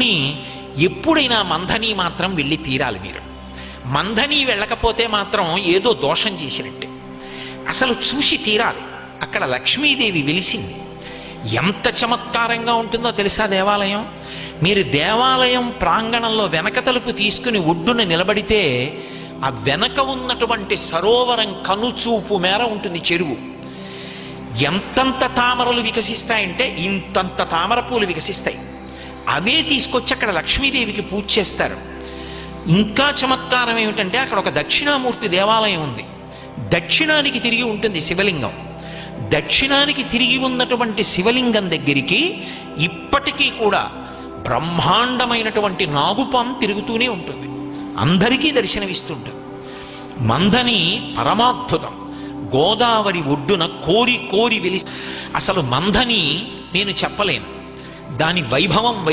కానీ ఎప్పుడైనా మంథని మాత్రం వెళ్ళి తీరాలి మీరు. మంథని వెళ్ళకపోతే మాత్రం ఏదో దోషం చేసినట్టే. అసలు చూసి తీరాలి. అక్కడ లక్ష్మీదేవి వెలిసింది. ఎంత చమత్కారంగా ఉంటుందో తెలుసా దేవాలయం. మీరు దేవాలయం ప్రాంగణంలో వెనక తలుపు తీసుకుని ఒడ్డున నిలబడితే ఆ వెనక ఉన్నటువంటి సరోవరం కనుచూపు మేర ఉంటుంది చెరువు. ఎంతంత తామరలు వికసిస్తాయంటే ఇంతంత తామర పూలు వికసిస్తాయి. అవే తీసుకొచ్చి అక్కడ లక్ష్మీదేవికి పూజ చేస్తారు. ఇంకా చమత్కారం ఏమిటంటే అక్కడ ఒక దక్షిణామూర్తి దేవాలయం ఉంది. దక్షిణానికి తిరిగి ఉంటుంది శివలింగం. దక్షిణానికి తిరిగి ఉన్నటువంటి శివలింగం దగ్గరికి ఇప్పటికీ కూడా బ్రహ్మాండమైనటువంటి నాగుపాం తిరుగుతూనే ఉంటుంది. అందరికీ దర్శనమిస్తుంటుంది. మంథని పరమాద్భుతం. గోదావరి ఒడ్డున కోరి కోరి వెలి. అసలు మంథని నేను చెప్పలేను. దాని వైభవం